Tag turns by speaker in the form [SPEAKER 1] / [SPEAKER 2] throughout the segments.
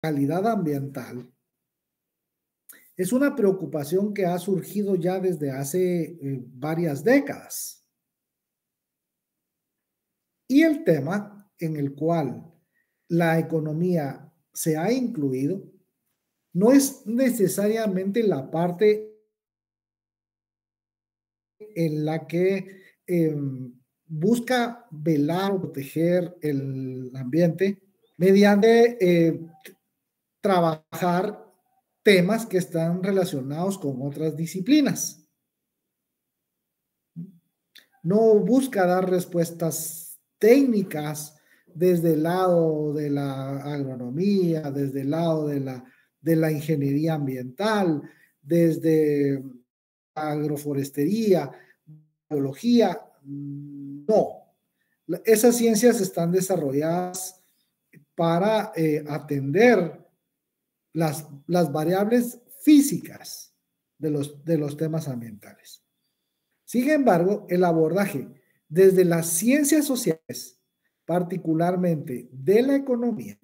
[SPEAKER 1] calidad ambiental es una preocupación que ha surgido ya desde hace varias décadas. Y el tema en el cual la economía se ha incluido no es necesariamente la parte en la que busca velar o proteger el ambiente mediante trabajar temas que están relacionados con otras disciplinas. No busca dar respuestas técnicas desde el lado de la agronomía, desde el lado de la ingeniería ambiental, desde la agroforestería, biología. No, esas ciencias están desarrolladas para atender las variables físicas de los temas ambientales. Sin embargo, el abordaje desde las ciencias sociales, particularmente de la economía,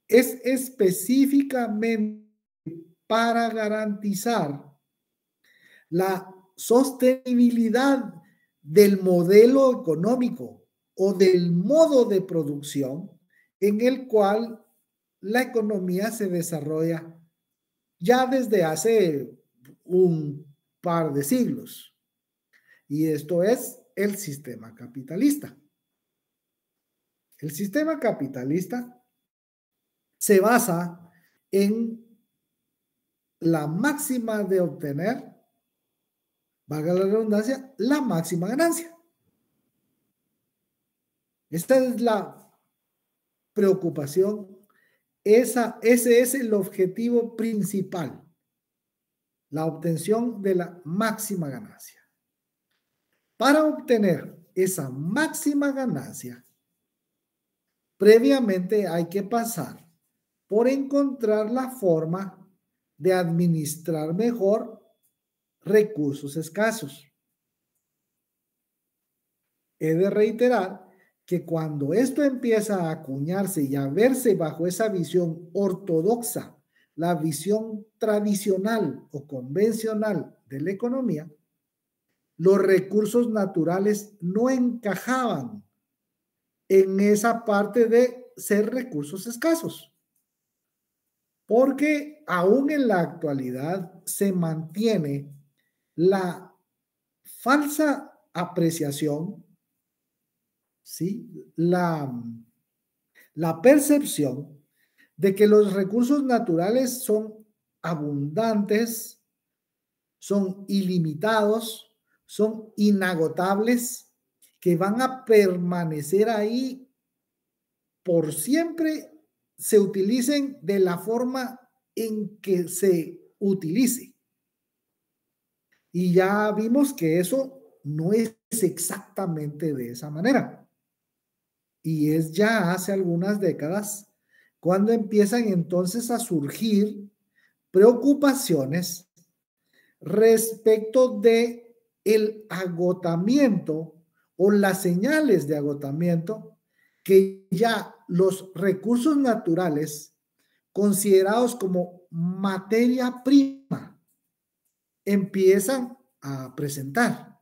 [SPEAKER 1] es específicamente para garantizar la sostenibilidad del modelo económico o del modo de producción en el cual la economía se desarrolla ya desde hace un par de siglos. Y esto es el sistema capitalista. El sistema capitalista se basa en la máxima de obtener, valga la redundancia, la máxima ganancia. Esta es la preocupación, ese es el objetivo principal, la obtención de la máxima ganancia. Para obtener esa máxima ganancia, previamente hay que pasar por encontrar la forma de administrar mejor recursos escasos. He de reiterar que cuando esto empieza a acuñarse y a verse bajo esa visión ortodoxa, la visión tradicional o convencional de la economía, los recursos naturales no encajaban en esa parte de ser recursos escasos. Porque aún en la actualidad se mantiene la falsa apreciación, ¿sí? La percepción de que los recursos naturales son abundantes, son ilimitados, son inagotables, que van a permanecer ahí por siempre, se utilicen de la forma en que se utilice. Y ya vimos que eso no es exactamente de esa manera. Y es ya hace algunas décadas cuando empiezan entonces a surgir preocupaciones respecto de el agotamiento o las señales de agotamiento que ya los recursos naturales considerados como materia prima empiezan a presentar.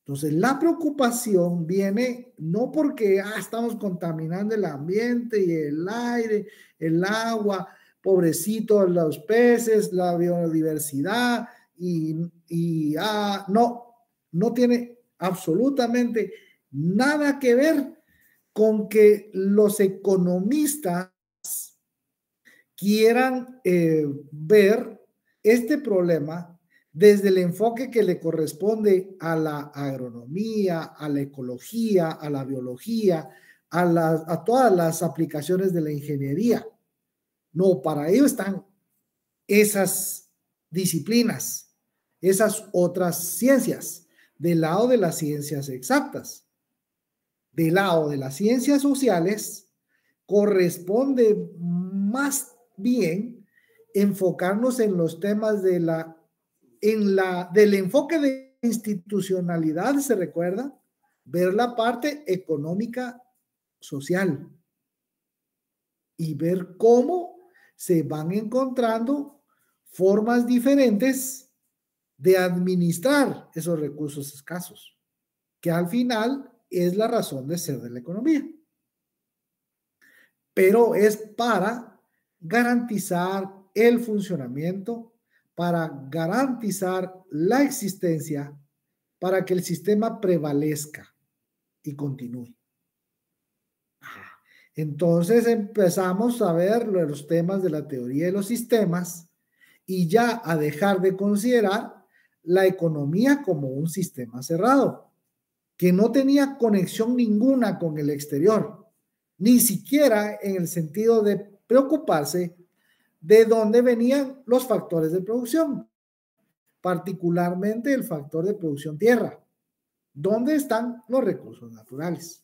[SPEAKER 1] Entonces, la preocupación viene no porque estamos contaminando el ambiente y el aire, el agua, pobrecitos los peces, la biodiversidad, no tiene absolutamente nada que ver con que los economistas quieran ver este problema desde el enfoque que le corresponde a la agronomía, a la ecología, a la biología, a todas las aplicaciones de la ingeniería. No, para ello están esas disciplinas, esas otras ciencias, del lado de las ciencias exactas. Del lado de las ciencias sociales, corresponde más bien enfocarnos en los temas del enfoque de institucionalidad, ¿se recuerda? Ver la parte económica social y ver cómo se van encontrando formas diferentes de administrar esos recursos escasos, que al final es la razón de ser de la economía. Pero es para garantizar el funcionamiento, para garantizar la existencia, para que el sistema prevalezca y continúe. Entonces empezamos a ver los temas de la teoría de los sistemas y ya a dejar de considerar la economía como un sistema cerrado, que no tenía conexión ninguna con el exterior, ni siquiera en el sentido de preocuparse de dónde venían los factores de producción, particularmente el factor de producción tierra, dónde están los recursos naturales.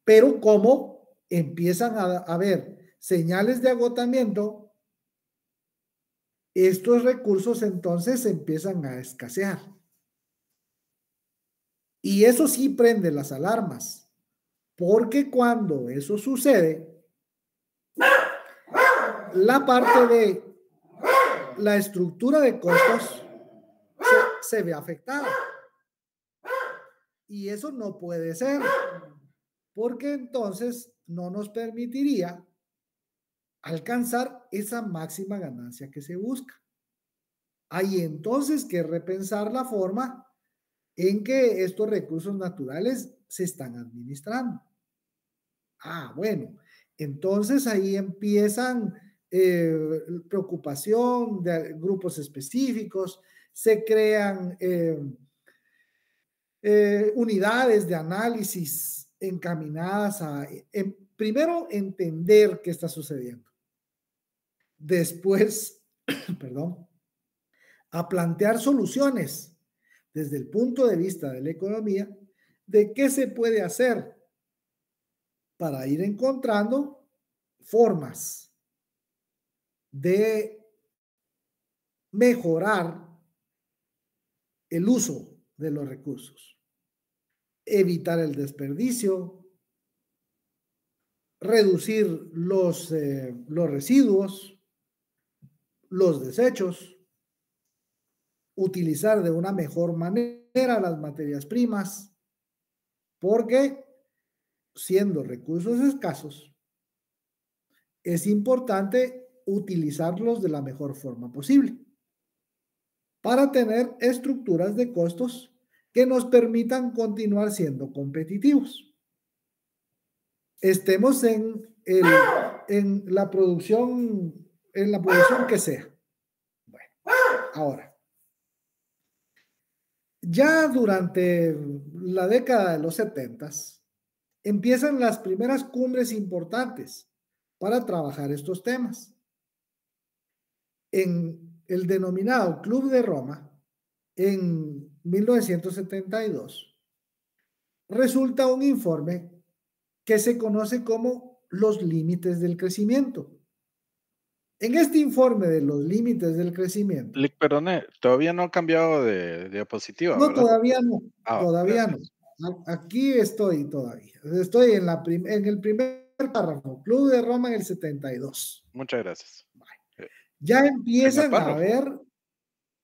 [SPEAKER 1] Pero como empiezan a haber señales de agotamiento, estos recursos entonces empiezan a escasear. Y eso sí prende las alarmas, porque cuando eso sucede, la parte de la estructura de costos se ve afectada. Y eso no puede ser, porque entonces no nos permitiría alcanzar esa máxima ganancia que se busca. Hay entonces que repensar la forma en que estos recursos naturales se están administrando. Bueno, entonces ahí empiezan preocupación de grupos específicos, se crean unidades de análisis encaminadas a, primero, entender qué está sucediendo. Después, perdón, a plantear soluciones desde el punto de vista de la economía de qué se puede hacer para ir encontrando formas de mejorar el uso de los recursos, evitar el desperdicio, reducir los residuos, los desechos, utilizar de una mejor manera las materias primas, porque siendo recursos escasos, es importante utilizarlos de la mejor forma posible para tener estructuras de costos que nos permitan continuar siendo competitivos. Estemos en la producción que sea. Bueno, ahora, ya durante la década de los 70s, empiezan las primeras cumbres importantes para trabajar estos temas. En el denominado Club de Roma, en 1972, resulta un informe que se conoce como los límites del crecimiento. En este informe de los límites del crecimiento.
[SPEAKER 2] Perdone, todavía no ha cambiado de diapositiva,
[SPEAKER 1] No,
[SPEAKER 2] ¿verdad?
[SPEAKER 1] todavía no. Todavía
[SPEAKER 2] gracias.
[SPEAKER 1] no. Aquí estoy todavía. Estoy en el primer párrafo. Club de Roma en el 72.
[SPEAKER 2] Muchas gracias.
[SPEAKER 1] Ya empiezan a ver.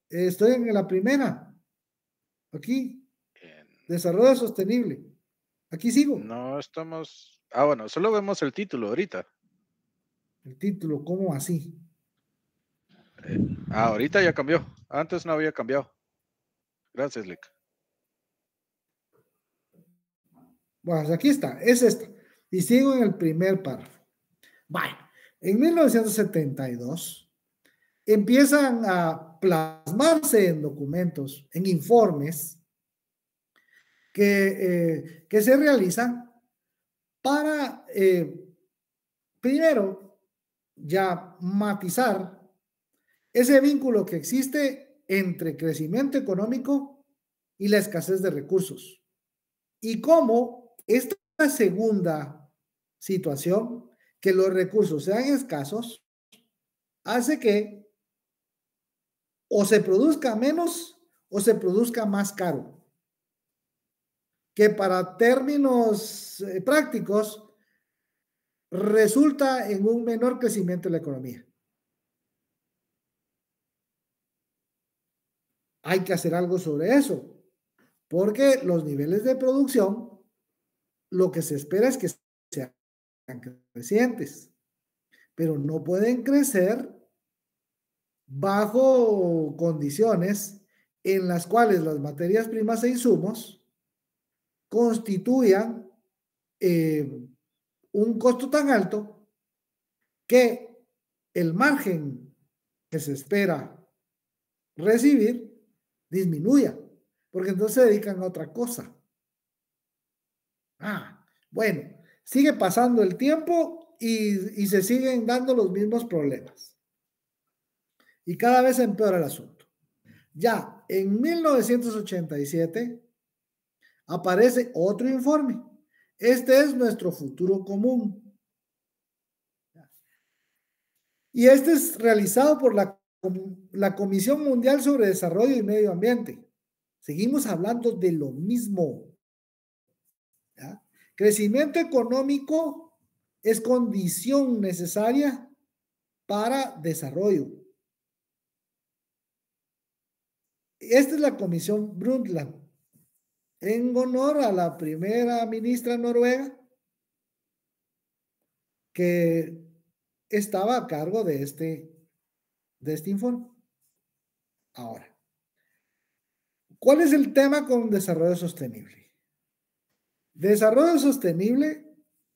[SPEAKER 1] Estoy en la primera. Aquí. Desarrollo sostenible. Aquí sigo.
[SPEAKER 2] No estamos. Bueno, solo vemos el título ahorita.
[SPEAKER 1] El título, ¿cómo así?
[SPEAKER 2] Ahorita ya cambió. Antes no había cambiado. Gracias, Lick.
[SPEAKER 1] Bueno, aquí está, es esta. Y sigo en el primer párrafo. Bueno, en 1972 empiezan a plasmarse en documentos, en informes que se realizan para, primero, ya matizar ese vínculo que existe entre crecimiento económico y la escasez de recursos. Y cómo esta segunda situación, que los recursos sean escasos, hace que o se produzca menos o se produzca más caro. Que para términos prácticos resulta en un menor crecimiento de la economía. Hay que hacer algo sobre eso, porque los niveles de producción, lo que se espera es que sean crecientes, pero no pueden crecer bajo condiciones en las cuales las materias primas e insumos constituyan un costo tan alto que el margen que se espera recibir disminuya, porque entonces se dedican a otra cosa. Bueno, sigue pasando el tiempo y se siguen dando los mismos problemas. Y cada vez empeora el asunto. Ya en 1987 aparece otro informe. Este es nuestro futuro común. Y este es realizado por la Comisión Mundial sobre Desarrollo y Medio Ambiente. Seguimos hablando de lo mismo. ¿Ya? Crecimiento económico es condición necesaria para desarrollo. Esta es la Comisión Brundtland, en honor a la primera ministra noruega que estaba a cargo de este informe. Ahora, ¿cuál es el tema con desarrollo sostenible? Desarrollo sostenible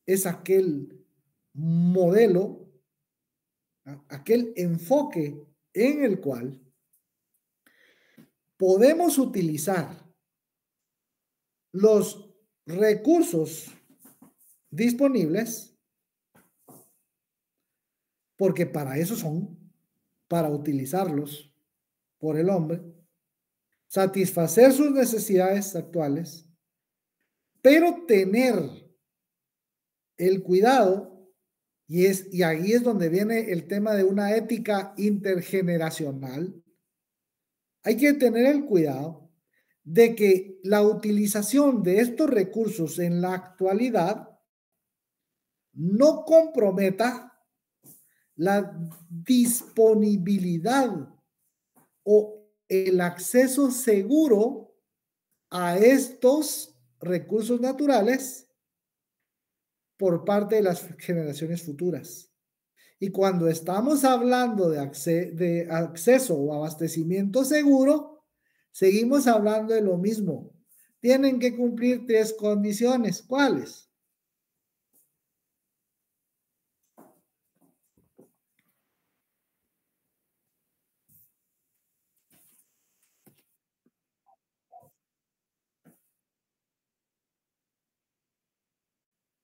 [SPEAKER 1] es aquel modelo, aquel enfoque en el cual podemos utilizar los recursos disponibles, porque para eso son, para utilizarlos por el hombre, satisfacer sus necesidades actuales, pero tener el cuidado, y ahí es donde viene el tema de una ética intergeneracional. Hay que tener el cuidado de que la utilización de estos recursos en la actualidad no comprometa la disponibilidad o el acceso seguro a estos recursos naturales por parte de las generaciones futuras. Y cuando estamos hablando de acceso o abastecimiento seguro, seguimos hablando de lo mismo. Tienen que cumplir 3 condiciones. ¿Cuáles?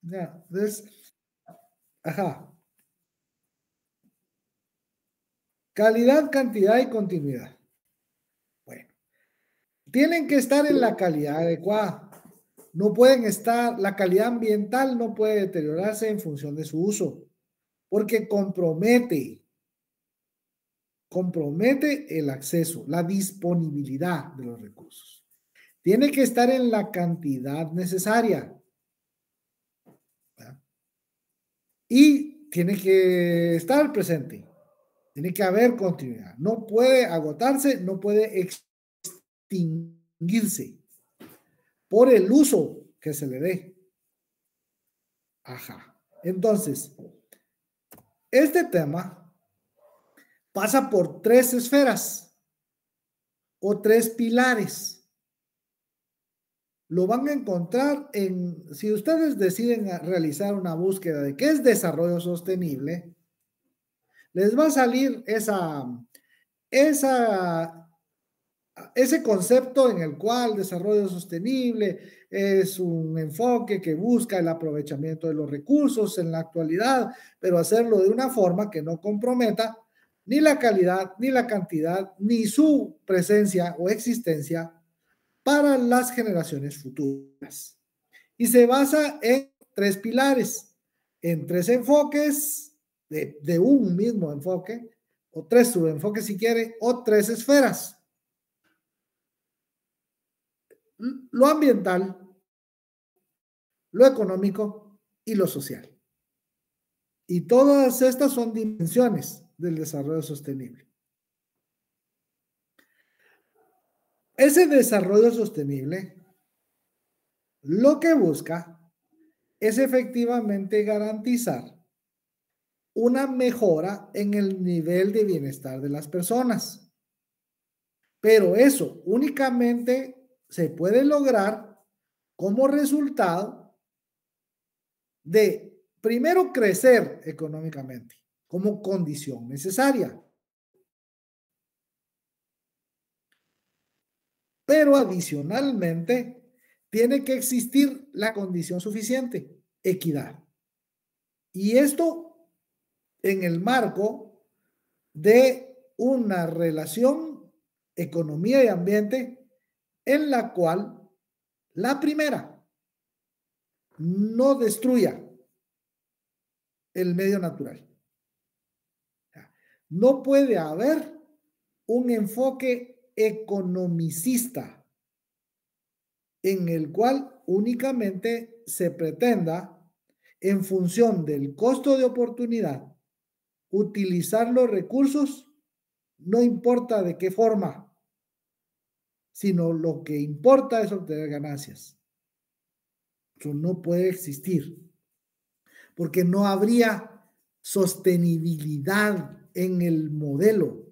[SPEAKER 1] Ya, entonces, calidad, cantidad y continuidad. Bueno, tienen que estar en la calidad adecuada. No pueden estar, la calidad ambiental no puede deteriorarse en función de su uso, porque compromete el acceso, la disponibilidad de los recursos. Tiene que estar en la cantidad necesaria. ¿Verdad? Y tiene que estar presente. Tiene que haber continuidad. No puede agotarse, no puede extinguirse por el uso que se le dé. Entonces, este tema pasa por 3 esferas o 3 pilares. Lo van a encontrar si ustedes deciden realizar una búsqueda de qué es desarrollo sostenible, les va a salir ese concepto en el cual desarrollo sostenible es un enfoque que busca el aprovechamiento de los recursos en la actualidad, pero hacerlo de una forma que no comprometa ni la calidad, ni la cantidad, ni su presencia o existencia para las generaciones futuras. Y se basa en 3 pilares, en 3 enfoques de un mismo enfoque, o 3 subenfoques si quiere, o 3 esferas. Lo ambiental, lo económico y lo social. Y todas estas son dimensiones del desarrollo sostenible. Ese desarrollo sostenible lo que busca es efectivamente garantizar una mejora en el nivel de bienestar de las personas. Pero eso únicamente se puede lograr como resultado de, primero, crecer económicamente como condición necesaria. Pero adicionalmente, tiene que existir la condición suficiente, equidad. Y esto en el marco de una relación economía y ambiente en la cual la primera no destruya el medio natural. No puede haber un enfoque economicista en el cual únicamente se pretenda, en función del costo de oportunidad, utilizar los recursos, no importa de qué forma, sino lo que importa es obtener ganancias. Eso no puede existir, porque no habría sostenibilidad en el modelo.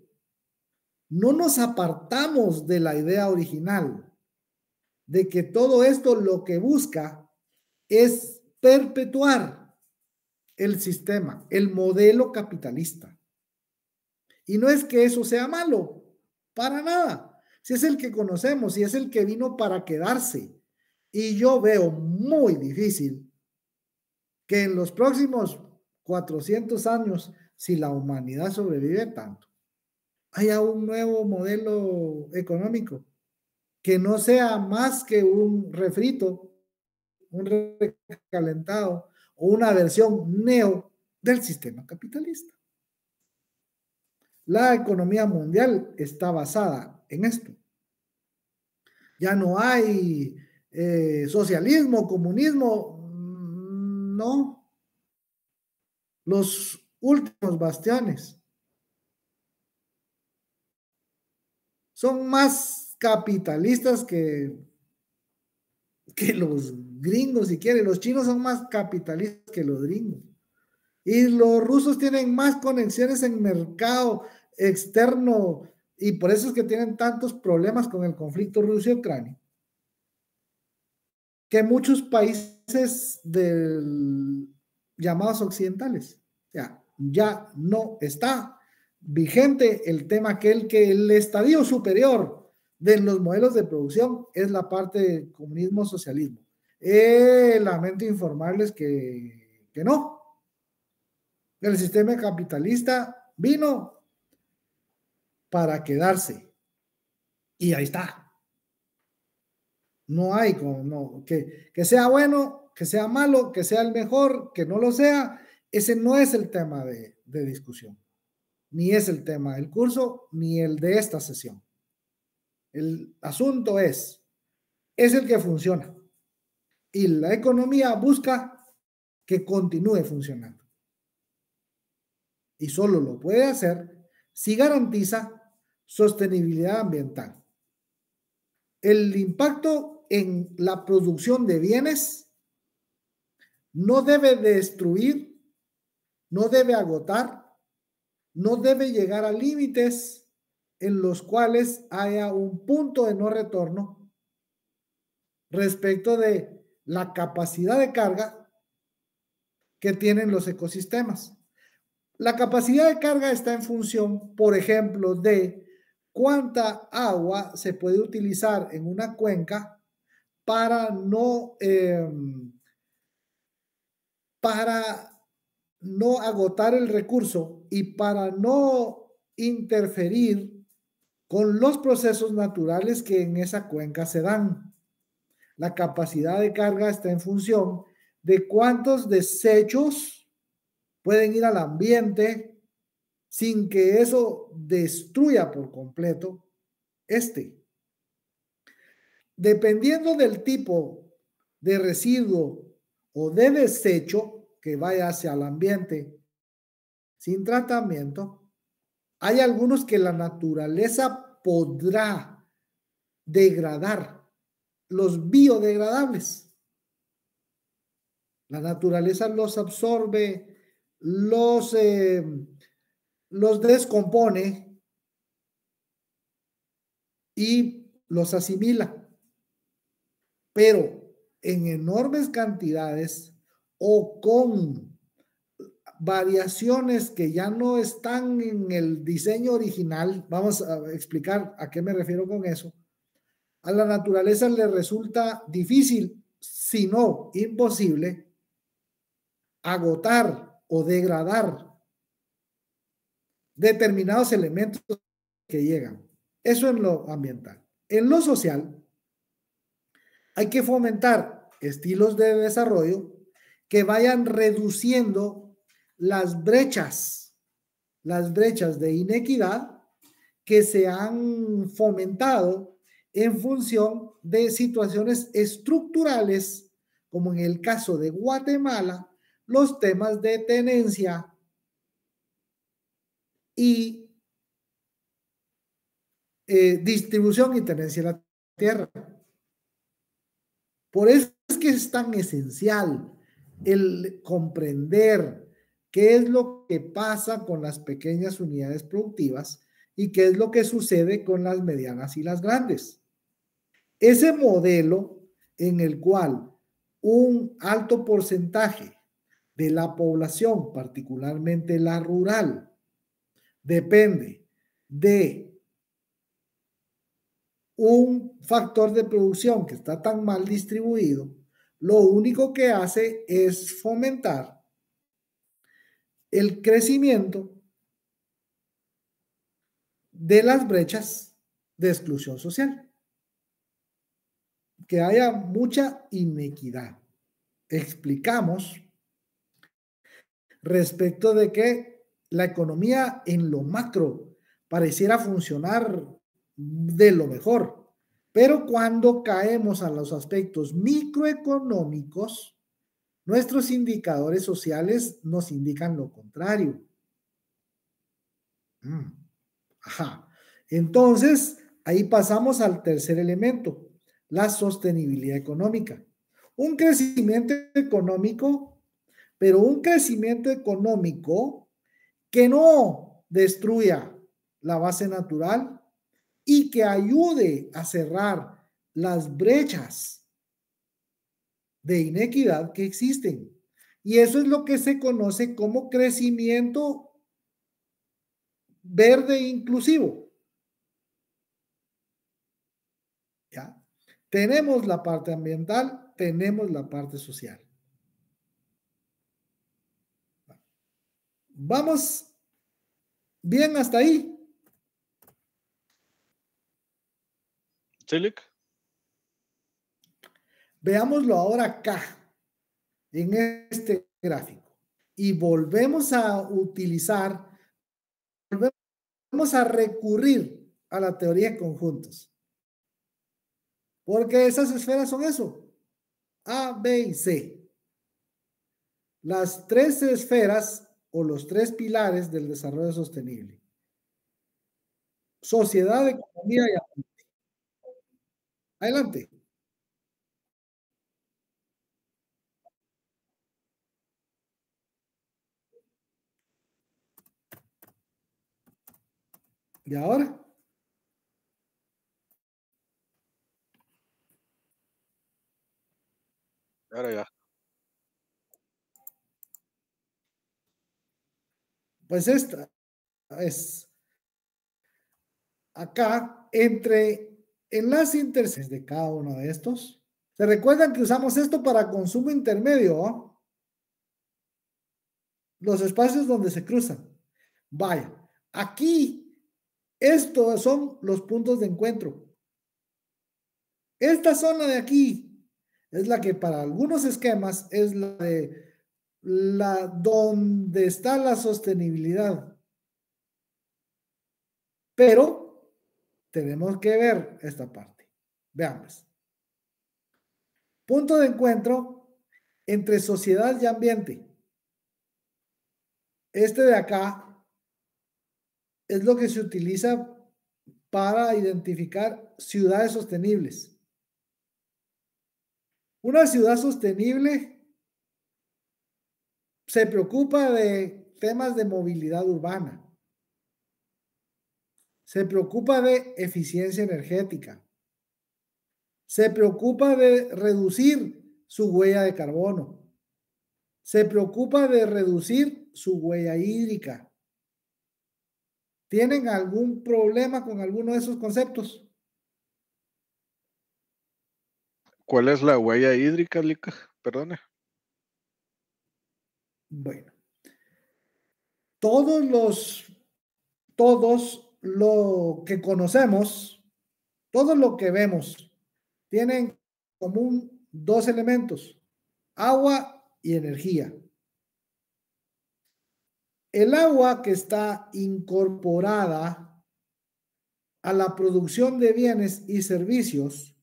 [SPEAKER 1] No nos apartamos de la idea original de que todo esto lo que busca es perpetuar el sistema, el modelo capitalista. Y no es que eso sea malo, para nada. Si es el que conocemos, si es el que vino para quedarse. Y yo veo muy difícil que en los próximos 400 años, si la humanidad sobrevive tanto, haya un nuevo modelo económico que no sea más que un refrito, un recalentado o una versión neo del sistema capitalista. La economía mundial está basada en esto. Ya no hay socialismo, comunismo, no. Los últimos bastiones son más capitalistas que los gringos, si quieren. Los chinos son más capitalistas que los gringos. Y los rusos tienen más conexiones en mercado externo y por eso es que tienen tantos problemas con el conflicto Rusia-Ucrania. Que muchos países llamados occidentales. Ya no está vigente el tema aquel que el estadio superior de los modelos de producción es la parte de comunismo-socialismo. Lamento informarles que no. El sistema capitalista vino para quedarse. Y ahí está. No hay que sea bueno, que sea malo, que sea el mejor, que no lo sea. Ese no es el tema de discusión. Ni es el tema del curso, ni el de esta sesión. El asunto es el que funciona. Y la economía busca que continúe funcionando. Y solo lo puede hacer si garantiza sostenibilidad ambiental. El impacto en la producción de bienes no debe destruir, no debe agotar, no debe llegar a límites en los cuales haya un punto de no retorno respecto de la capacidad de carga que tienen los ecosistemas. La capacidad de carga está en función, por ejemplo, de cuánta agua se puede utilizar en una cuenca para no agotar el recurso y para no interferir con los procesos naturales que en esa cuenca se dan. La capacidad de carga está en función de cuántos desechos pueden ir al ambiente sin que eso destruya por completo Dependiendo del tipo de residuo o de desecho que vaya hacia el ambiente sin tratamiento. Hay algunos que la naturaleza podrá degradar, los biodegradables. La naturaleza los absorbe, los descompone y los asimila. Pero en enormes cantidades o con variaciones que ya no están en el diseño original, vamos a explicar a qué me refiero con eso. A la naturaleza le resulta difícil, si no imposible, agotar o degradar determinados elementos que llegan. Eso en lo ambiental. En lo social, hay que fomentar estilos de desarrollo que vayan reduciendo las brechas de inequidad que se han fomentado en función de situaciones estructurales, como en el caso de Guatemala, los temas de tenencia y distribución y tenencia de la tierra. Por eso es que es tan esencial el comprender qué es lo que pasa con las pequeñas unidades productivas y qué es lo que sucede con las medianas y las grandes. Ese modelo en el cual un alto porcentaje de la población, particularmente la rural, depende de un factor de producción que está tan mal distribuido, lo único que hace es fomentar el crecimiento de las brechas de exclusión social, que haya mucha inequidad. Explicamos respecto de que la economía en lo macro pareciera funcionar de lo mejor, pero cuando caemos a los aspectos microeconómicos, nuestros indicadores sociales nos indican lo contrario. Ajá. Entonces, ahí pasamos al tercer elemento, la sostenibilidad económica. Un crecimiento económico, pero un crecimiento económico que no destruya la base natural y que ayude a cerrar las brechas de inequidad que existen. Y eso es lo que se conoce como crecimiento verde inclusivo. ¿Ya? Tenemos la parte ambiental, tenemos la parte social. Vamos bien hasta ahí.
[SPEAKER 2] Silic.
[SPEAKER 1] Veámoslo ahora acá, en este gráfico. Y volvemos a utilizar, volvemos a recurrir a la teoría de conjuntos. Porque esas esferas son eso. A, B y C. Las tres esferas o los tres pilares del desarrollo sostenible. Sociedad, economía y ambiente. Adelante. ¿Y ahora?
[SPEAKER 2] Ahora ya.
[SPEAKER 1] Pues esta es acá entre enlace intersecciones de cada uno de estos. ¿Se recuerdan que usamos esto para consumo intermedio? ¿Oh? Los espacios donde se cruzan. Vaya, aquí estos son los puntos de encuentro. Esta zona de aquí es la que para algunos esquemas es la de donde está la sostenibilidad. Pero tenemos que ver esta parte. Veamos. Punto de encuentro entre sociedad y ambiente. Este de acá es lo que se utiliza para identificar ciudades sostenibles. Una ciudad sostenible se preocupa de temas de movilidad urbana, se preocupa de eficiencia energética, se preocupa de reducir su huella de carbono, se preocupa de reducir su huella hídrica. ¿Tienen algún problema con alguno de esos conceptos?
[SPEAKER 2] ¿Cuál es la huella hídrica, Lick? Perdone.
[SPEAKER 1] Bueno, todos lo que conocemos, todo lo que vemos, tienen común dos elementos: agua y energía. El agua que está incorporada a la producción de bienes y servicios,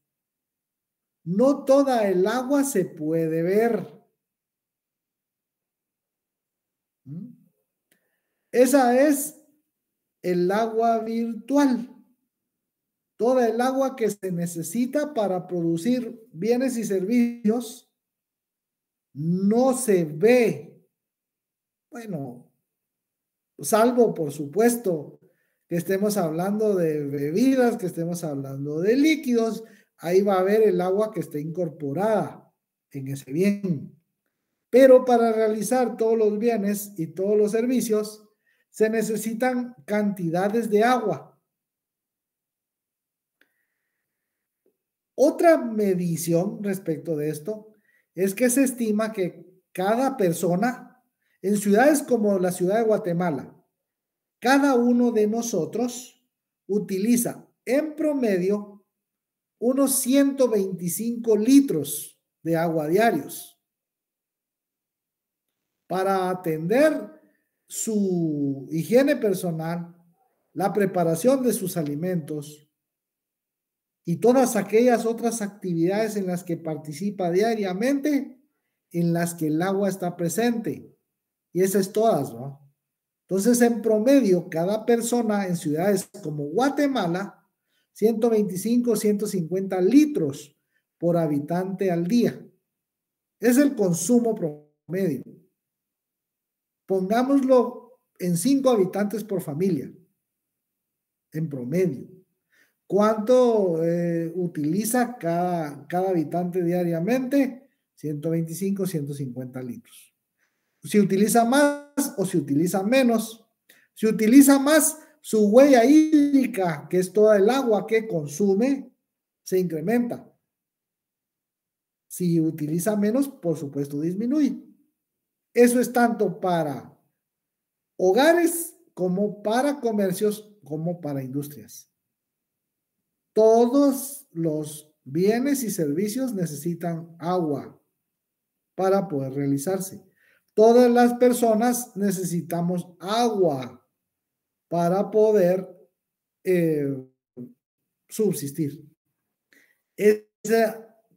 [SPEAKER 1] no toda el agua se puede ver. Esa es el agua virtual. Toda el agua que se necesita para producir bienes y servicios no se ve. Bueno, salvo, por supuesto, que estemos hablando de bebidas, que estemos hablando de líquidos, ahí va a haber el agua que esté incorporada en ese bien. Pero para realizar todos los bienes y todos los servicios, se necesitan cantidades de agua. Otra medición respecto de esto es que se estima que cada persona, en ciudades como la ciudad de Guatemala, cada uno de nosotros utiliza en promedio unos 125 litros de agua diarios para atender su higiene personal, la preparación de sus alimentos y todas aquellas otras actividades en las que participa diariamente, en las que el agua está presente. Y esas todas, ¿no? Entonces, en promedio, cada persona en ciudades como Guatemala, 125, 150 litros por habitante al día. Es el consumo promedio. Pongámoslo en 5 habitantes por familia, en promedio. ¿Cuánto utiliza cada habitante diariamente? 125, 150 litros. Si utiliza más o si utiliza menos. Si utiliza más, su huella hídrica, que es toda el agua que consume, se incrementa. Si utiliza menos, por supuesto, disminuye. Eso es tanto para hogares como para comercios, como para industrias. Todos los bienes y servicios necesitan agua para poder realizarse. Todas las personas necesitamos agua para poder subsistir.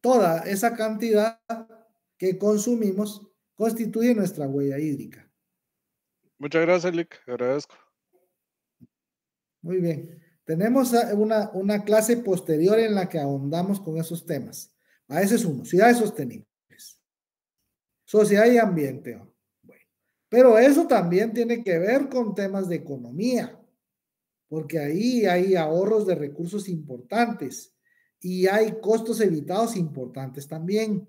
[SPEAKER 1] Toda esa cantidad que consumimos constituye nuestra huella hídrica.
[SPEAKER 2] Muchas gracias, Lick. Agradezco.
[SPEAKER 1] Muy bien. Tenemos una clase posterior en la que ahondamos con esos temas. Ese es uno, ciudades sostenibles. Sociedad y ambiente. Bueno, pero eso también tiene que ver con temas de economía, porque ahí hay ahorros de recursos importantes y hay costos evitados importantes también.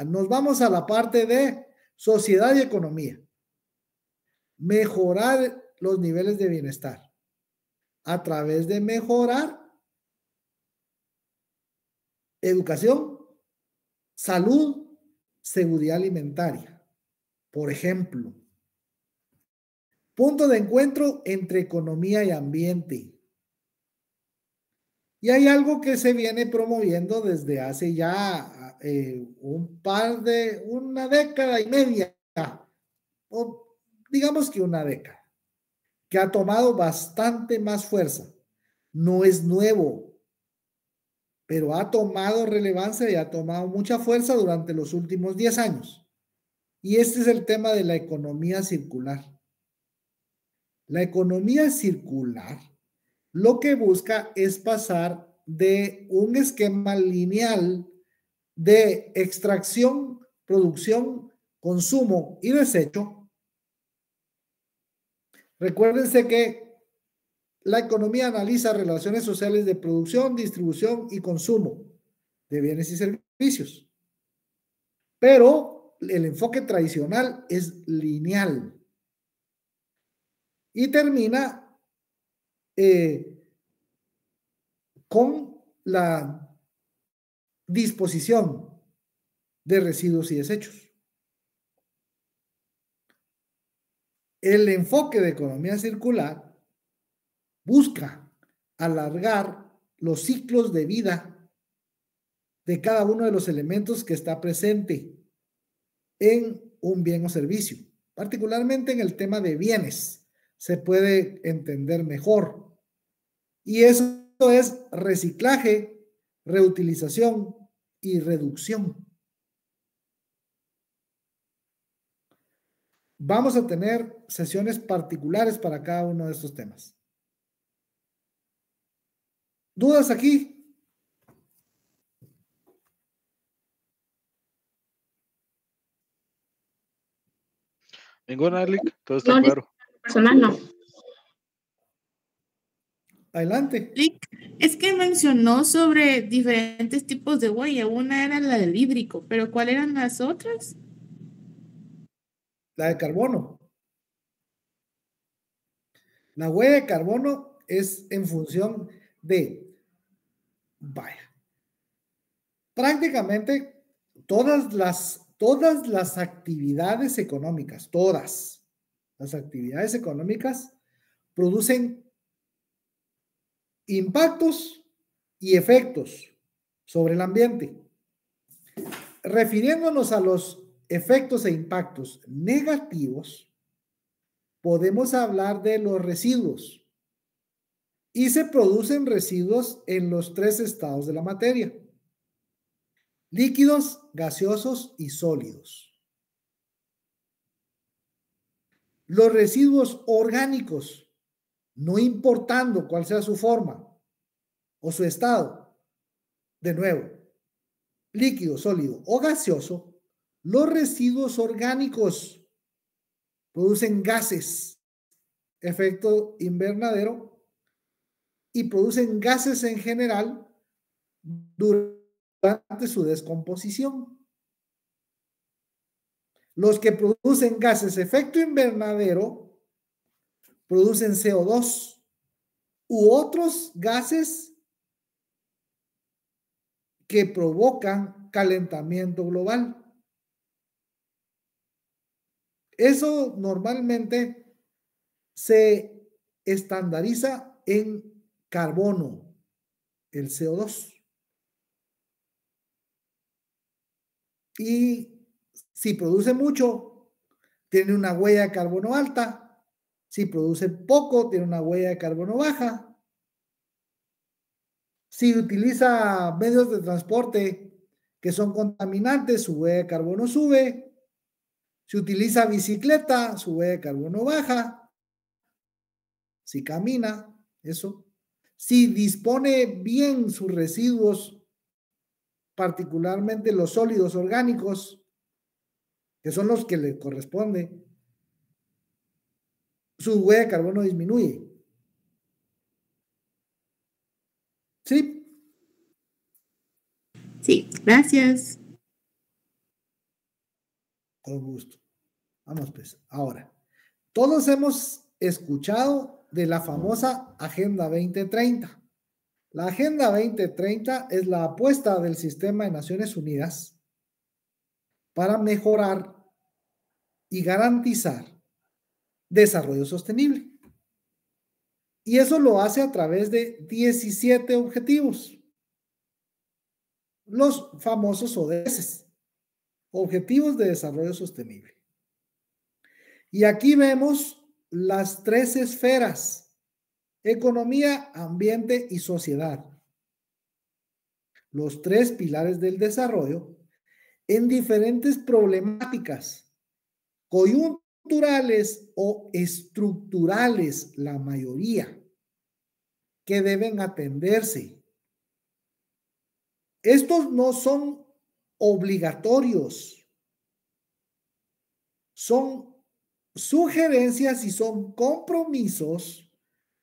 [SPEAKER 1] Nos vamos a la parte de sociedad y economía. Mejorar los niveles de bienestar a través de mejorar educación, salud, seguridad alimentaria. Por ejemplo, punto de encuentro entre economía y ambiente. Y hay algo que se viene promoviendo desde hace ya una década y media, o digamos que una década, que ha tomado bastante más fuerza. No es nuevo, pero ha tomado relevancia y ha tomado mucha fuerza durante los últimos 10 años. Y este es el tema de la economía circular. La economía circular lo que busca es pasar de un esquema lineal de extracción, producción, consumo y desecho. Recuérdense que la economía analiza relaciones sociales de producción, distribución y consumo de bienes y servicios. Pero el enfoque tradicional es lineal y termina con la disposición de residuos y desechos. El enfoque de economía circular busca alargar los ciclos de vida de cada uno de los elementos que está presente en un bien o servicio. Particularmente en el tema de bienes, se puede entender mejor. Y eso es reciclaje, reutilización y reducción. Vamos a tener sesiones particulares para cada uno de estos temas. ¿Dudas aquí?
[SPEAKER 2] Ninguna, Lick, todo está
[SPEAKER 3] No,
[SPEAKER 2] claro.
[SPEAKER 3] personal no.
[SPEAKER 1] Adelante.
[SPEAKER 4] Lick, es que mencionó sobre diferentes tipos de huella. Una era la del hídrico, pero ¿cuáles eran las otras?
[SPEAKER 1] La de carbono. La huella de carbono es en función de, vaya, prácticamente todas las actividades económicas, todas las actividades económicas producen impactos y efectos sobre el ambiente. Refiriéndonos a los efectos e impactos negativos, podemos hablar de los residuos. Y se producen residuos en los 3 estados de la materia: líquidos, gaseosos y sólidos. Los residuos orgánicos, no importando cuál sea su forma o su estado, de nuevo, líquido, sólido o gaseoso, los residuos orgánicos producen gases, efecto invernadero, y producen gases en general durante su descomposición. Los que producen gases efecto invernadero producen CO2 u otros gases que provocan calentamiento global. Eso normalmente se estandariza en carbono, el CO2. Y si produce mucho, tiene una huella de carbono alta. Si produce poco, tiene una huella de carbono baja. Si utiliza medios de transporte que son contaminantes, su huella de carbono sube. Si utiliza bicicleta, su huella de carbono baja. Si camina, eso. Si dispone bien sus residuos, particularmente los sólidos orgánicos, que son los que le corresponde, su huella de carbono disminuye. ¿Sí?
[SPEAKER 4] Sí, gracias.
[SPEAKER 1] Con gusto. Vamos pues. Ahora, todos hemos escuchado de la famosa Agenda 2030. La Agenda 2030 es la apuesta del sistema de Naciones Unidas para mejorar y garantizar desarrollo sostenible. Y eso lo hace a través de 17 objetivos. Los famosos ODS, Objetivos de Desarrollo Sostenible. Y aquí vemos las 3 esferas: economía, ambiente y sociedad. Los 3 pilares del desarrollo en diferentes problemáticas, coyunturas culturales o estructurales, la mayoría, que deben atenderse. Estos no son obligatorios, son sugerencias y son compromisos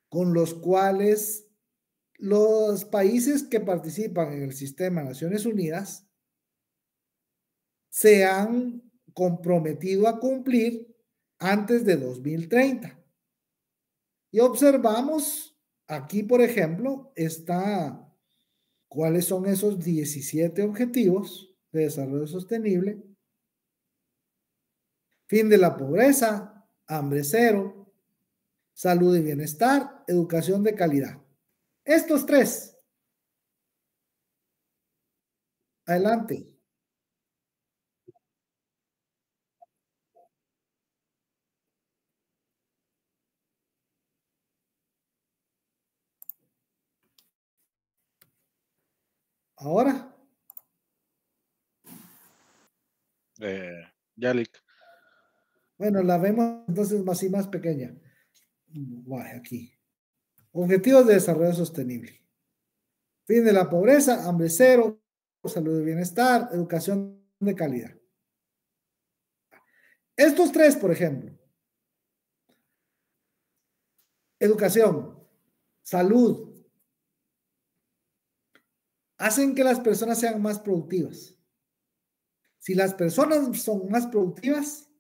[SPEAKER 1] con los cuales los países que participan en el sistema de Naciones Unidas se han comprometido a cumplir antes de 2030. Y observamos aquí, por ejemplo, está cuáles son esos 17 objetivos de desarrollo sostenible: fin de la pobreza, hambre cero, salud y bienestar, educación de calidad. Estos tres. Adelante. Ahora.
[SPEAKER 2] Yalik.
[SPEAKER 1] Bueno, la vemos entonces así más pequeña. Aquí. Objetivos de desarrollo sostenible. Fin de la pobreza, hambre cero, salud y bienestar, educación de calidad. Estos tres, por ejemplo. Educación, salud, hacen que las personas sean más productivas. Si las personas son más productivas,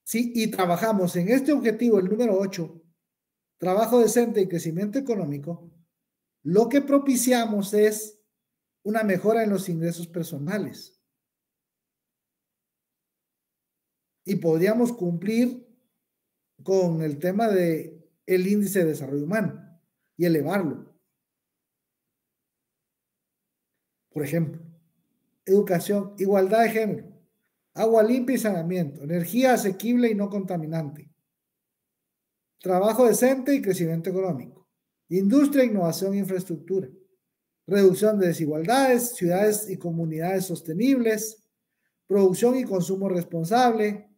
[SPEAKER 1] sí, y trabajamos en este objetivo, el número 8, trabajo decente y crecimiento económico, lo que propiciamos es una mejora en los ingresos personales. Y podríamos cumplir con el tema de el índice de desarrollo humano y elevarlo. Por ejemplo, educación, igualdad de género, agua limpia y saneamiento, energía asequible y no contaminante, trabajo decente y crecimiento económico, industria, innovación e infraestructura, reducción de desigualdades, ciudades y comunidades sostenibles, producción y consumo responsable,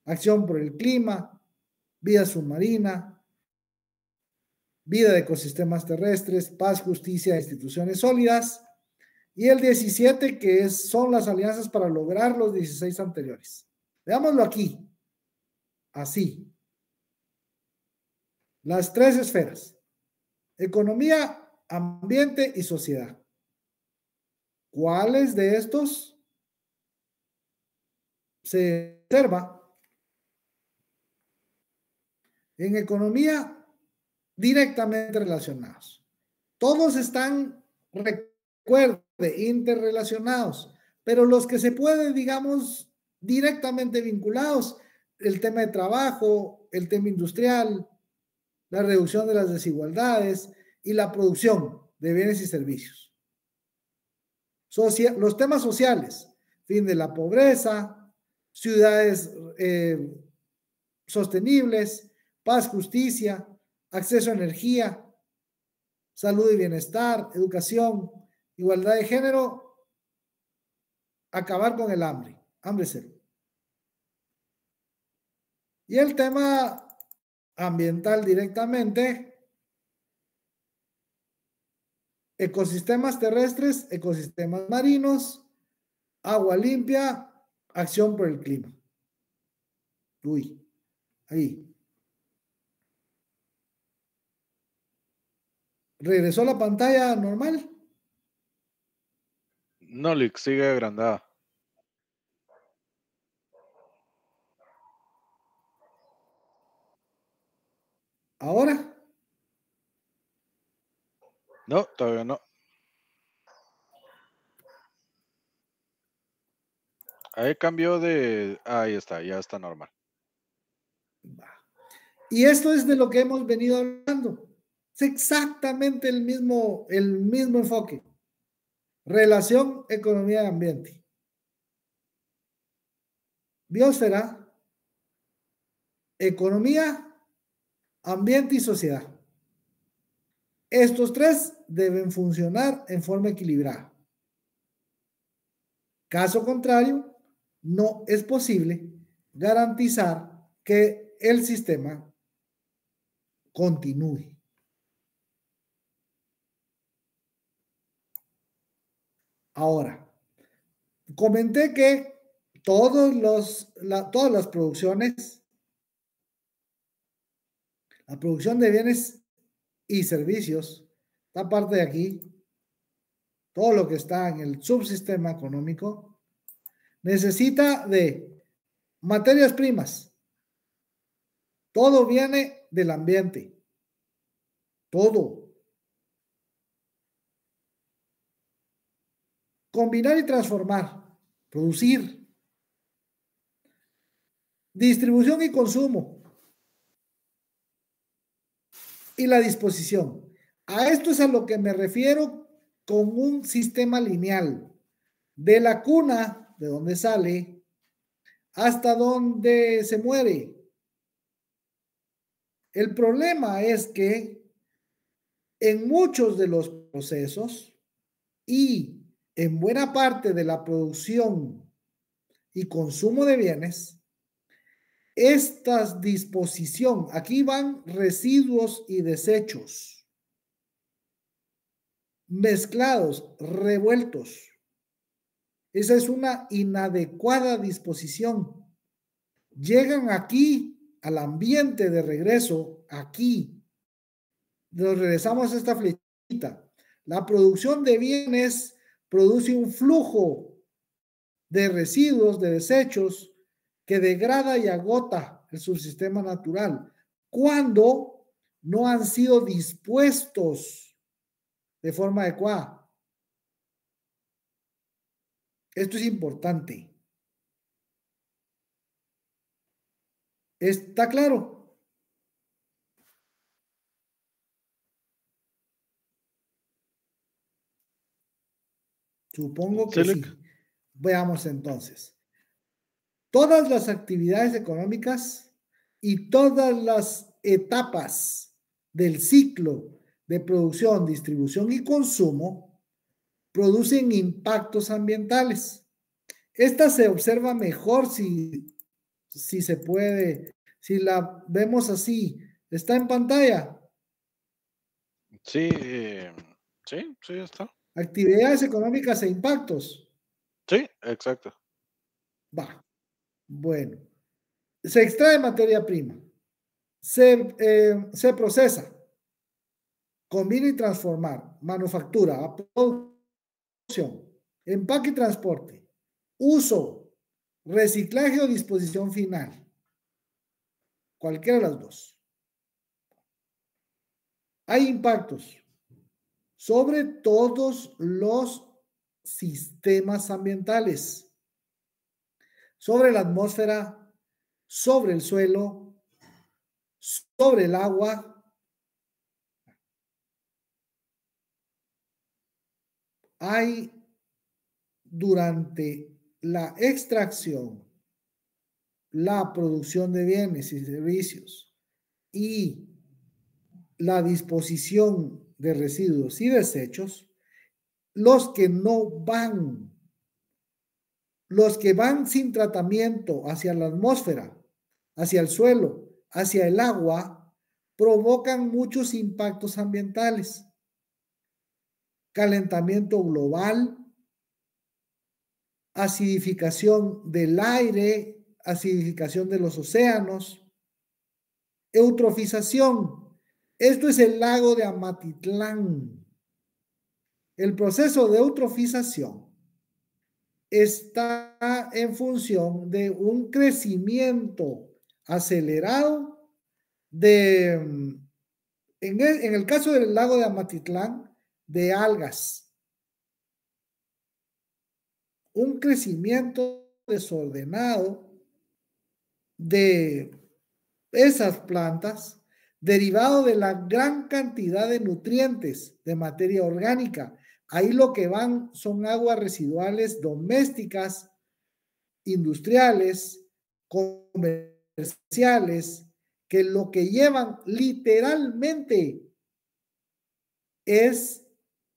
[SPEAKER 1] acción por el clima, vida submarina, vida de ecosistemas terrestres, paz, justicia e instituciones sólidas. Y el 17, que son las alianzas para lograr los 16 anteriores. Veámoslo aquí. Así. Las tres esferas. Economía, ambiente y sociedad. ¿Cuáles de estos se observa? En economía, directamente relacionados. Todos están, recuerde, interrelacionados, pero los que se pueden, digamos, directamente vinculados, el tema de trabajo, el tema industrial, la reducción de las desigualdades y la producción de bienes y servicios. Los temas sociales, fin de la pobreza, ciudades sostenibles, paz, justicia, acceso a energía, salud y bienestar, educación, igualdad de género, acabar con el hambre, hambre cero. Y el tema ambiental directamente, ecosistemas terrestres, ecosistemas marinos, agua limpia, acción por el clima. Uy, ahí. ¿Regresó la pantalla normal?
[SPEAKER 2] No, Lick, sigue agrandada.
[SPEAKER 1] ¿Ahora?
[SPEAKER 2] No, todavía no. Ahí cambió de... Ahí está, ya está normal.
[SPEAKER 1] Y esto es de lo que hemos venido hablando. Es exactamente el mismo enfoque. Relación, economía y ambiente. Biosfera, economía, ambiente y sociedad. Estos tres deben funcionar en forma equilibrada. Caso contrario, no es posible garantizar que el sistema continúe. Ahora, comenté que todas las producciones, la producción de bienes y servicios, esta parte de aquí, todo lo que está en el subsistema económico, necesita de materias primas. Todo viene del ambiente. Todo. Combinar y transformar. Producir. Distribución y consumo. Y la disposición. A esto es a lo que me refiero con un sistema lineal. De la cuna, de donde sale, hasta donde se muere. El problema es que en muchos de los procesos y en buena parte de la producción y consumo de bienes, esta disposición, aquí van residuos y desechos mezclados, revueltos. Esa es una inadecuada disposición. Llegan aquí al ambiente de regreso, aquí. Nos regresamos a esta flechita. La producción de bienes produce un flujo de residuos, de desechos, que degrada y agota el subsistema natural cuando no han sido dispuestos de forma adecuada. Esto es importante. ¿Está claro? Supongo que sí. Veamos entonces. Todas las actividades económicas y todas las etapas del ciclo de producción, distribución y consumo producen impactos ambientales. Esta se observa mejor si se puede, si la vemos así. ¿Está en pantalla?
[SPEAKER 2] Sí, sí está.
[SPEAKER 1] Actividades económicas e impactos.
[SPEAKER 2] Sí, exacto.
[SPEAKER 1] Va. Bueno. Se extrae materia prima. Se procesa. Combina y transformar. Manufactura. Producción. Empaque y transporte. Uso. Reciclaje o disposición final. Cualquiera de las dos. Hay impactos sobre todos los sistemas ambientales, sobre la atmósfera, sobre el suelo, sobre el agua. Hay durante la extracción, la producción de bienes y servicios y la disposición de residuos y desechos, los que van sin tratamiento hacia la atmósfera, hacia el suelo, hacia el agua, provocan muchos impactos ambientales. Calentamiento global, acidificación del aire, acidificación de los océanos, eutrofización. Esto es el lago de Amatitlán. El proceso de eutrofización está en función de un crecimiento acelerado en el caso del lago de Amatitlán, de algas. Un crecimiento desordenado de esas plantas derivado de la gran cantidad de nutrientes de materia orgánica. Ahí lo que van son aguas residuales domésticas, industriales, comerciales, que lo que llevan literalmente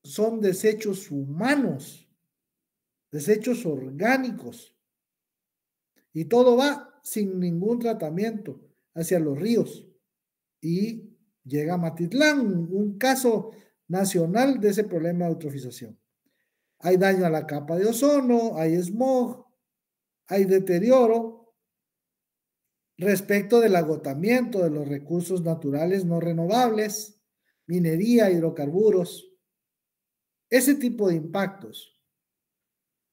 [SPEAKER 1] son desechos humanos, desechos orgánicos. Y todo va sin ningún tratamiento hacia los ríos y llega a Matitlán, un caso nacional de ese problema de eutrofización. Hay daño a la capa de ozono, hay smog, hay deterioro respecto del agotamiento de los recursos naturales no renovables, minería, hidrocarburos, ese tipo de impactos.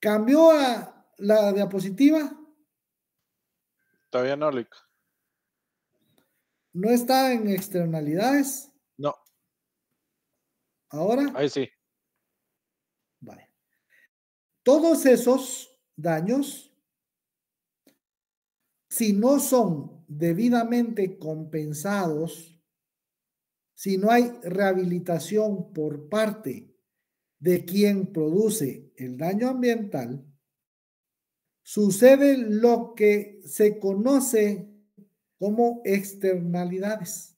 [SPEAKER 1] ¿Cambió a la diapositiva?
[SPEAKER 2] Todavía no, Lick.
[SPEAKER 1] ¿No está en externalidades?
[SPEAKER 2] No.
[SPEAKER 1] ¿Ahora?
[SPEAKER 2] Ahí sí.
[SPEAKER 1] Vale. Todos esos daños, si no son debidamente compensados, si no hay rehabilitación por parte de quien produce el daño ambiental, sucede lo que se conoce como externalidades.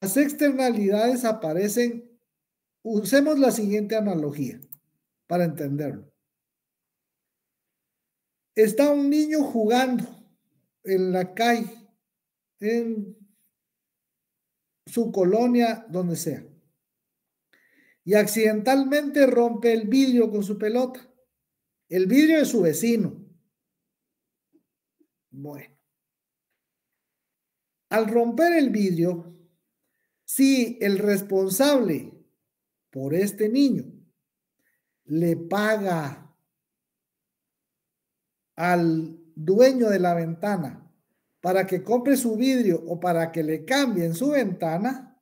[SPEAKER 1] Las externalidades aparecen, usemos la siguiente analogía para entenderlo. Está un niño jugando en la calle, en su colonia, donde sea, y accidentalmente rompe el vidrio con su pelota. El vidrio de su vecino. Bueno, al romper el vidrio, si el responsable por este niño le paga al dueño de la ventana para que compre su vidrio o para que le cambien su ventana,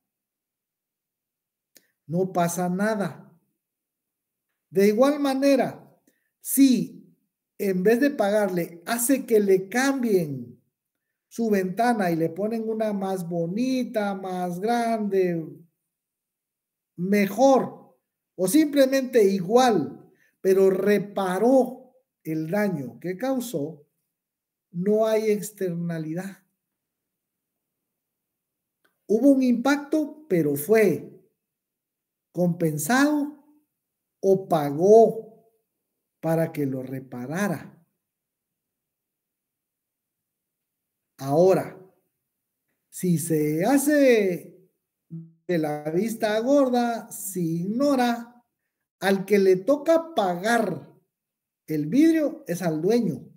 [SPEAKER 1] no pasa nada. De igual manera, si en vez de pagarle hace que le cambien su ventana y le ponen una más bonita, más grande, mejor o simplemente igual, pero reparó el daño que causó, no hay externalidad. Hubo un impacto, pero fue compensado o pagó para que lo reparara. Ahora, si se hace de la vista gorda, se ignora, al que le toca pagar el vidrio es al dueño.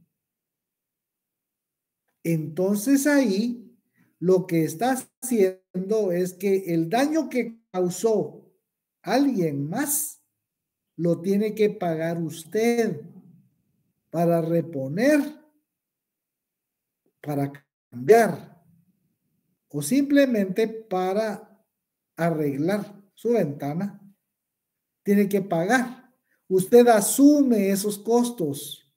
[SPEAKER 1] Entonces ahí lo que está haciendo es que el daño que causó alguien más lo tiene que pagar usted para reponer, para cambiar o simplemente para arreglar su ventana. Tiene que pagar. Usted asume esos costos.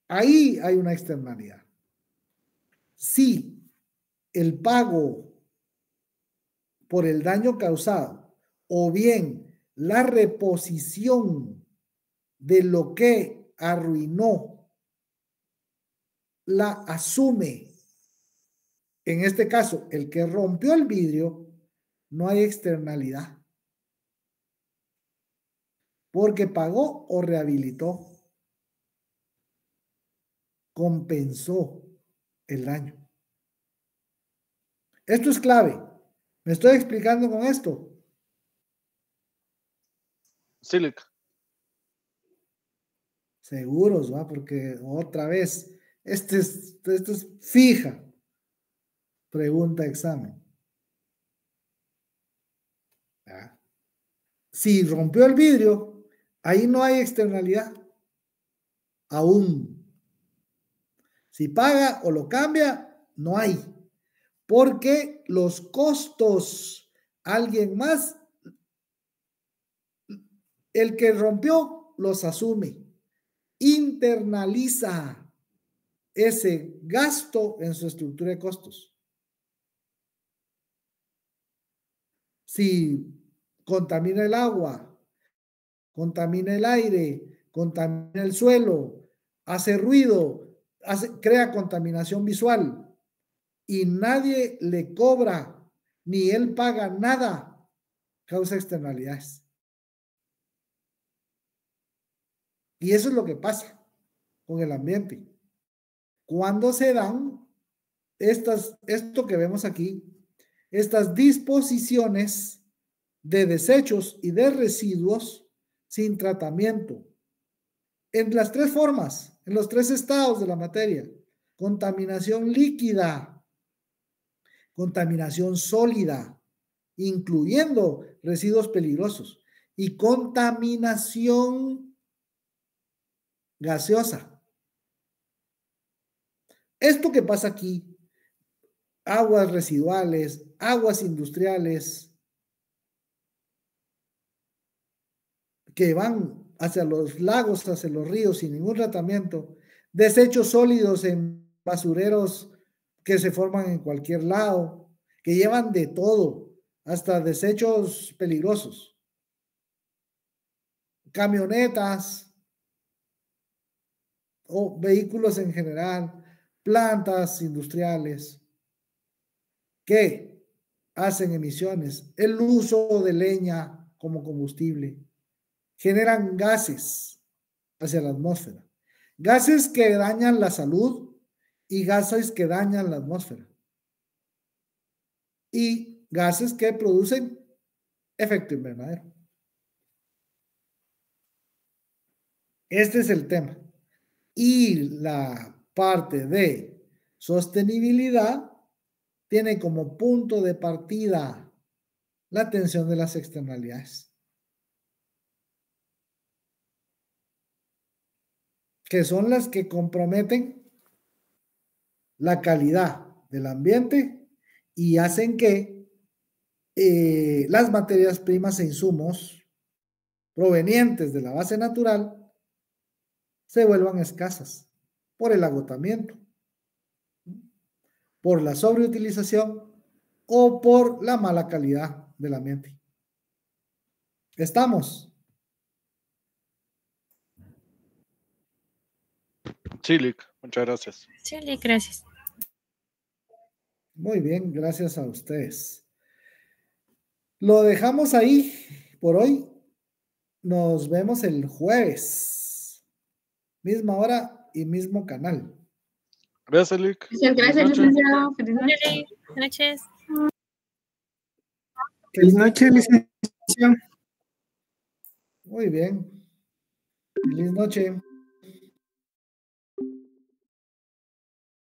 [SPEAKER 1] Ahí hay una externalidad. Si el pago por el daño causado o bien la reposición de lo que arruinó la asume, en este caso, el que rompió el vidrio, no hay externalidad. Porque pagó o rehabilitó. Compensó el daño. Esto es clave. ¿Me estoy explicando con esto?
[SPEAKER 2] Sí, Lick.
[SPEAKER 1] Seguros, ¿va? Porque otra vez, esto es fija. Pregunta examen. ¿Ah? Si rompió el vidrio, ahí no hay externalidad. Aún. Si paga o lo cambia, no hay. Porque los costos, alguien más, el que rompió, los asume. Internaliza ese gasto en su estructura de costos. Si contamina el agua, contamina el aire, contamina el suelo, hace ruido, crea contaminación visual y nadie le cobra ni él paga nada, causa externalidades. Y eso es lo que pasa. con el ambiente. Cuando se dan esto que vemos aquí, estas disposiciones de desechos y de residuos sin tratamiento, en las tres formas, en los tres estados de la materia: contaminación líquida, contaminación sólida, incluyendo residuos peligrosos, y contaminación gaseosa. Esto que pasa aquí, aguas residuales, aguas industriales, que van hacia los lagos, hacia los ríos sin ningún tratamiento, desechos sólidos en basureros que se forman en cualquier lado, que llevan de todo, hasta desechos peligrosos, camionetas o vehículos en general, plantas industriales que hacen emisiones, el uso de leña como combustible, generan gases hacia la atmósfera, gases que dañan la salud y gases que dañan la atmósfera, y gases que producen efecto invernadero. Este es el tema. Y la parte de sostenibilidad tiene como punto de partida la atención de las externalidades, que son las que comprometen la calidad del ambiente y hacen que las materias primas e insumos provenientes de la base natural se vuelvan escasas por el agotamiento, por la sobreutilización o por la mala calidad del ambiente. ¿Estamos?
[SPEAKER 2] Sí, Lick, muchas gracias.
[SPEAKER 3] Sí, gracias.
[SPEAKER 1] Muy bien, gracias a ustedes. Lo dejamos ahí por hoy. Nos vemos el jueves. Misma hora y mismo canal.
[SPEAKER 2] Gracias, Lick.
[SPEAKER 4] Muchas gracias, licenciado. Feliz noche.
[SPEAKER 3] Buenas noches.
[SPEAKER 5] Feliz noche, licenciado.
[SPEAKER 1] Muy bien. Feliz noche.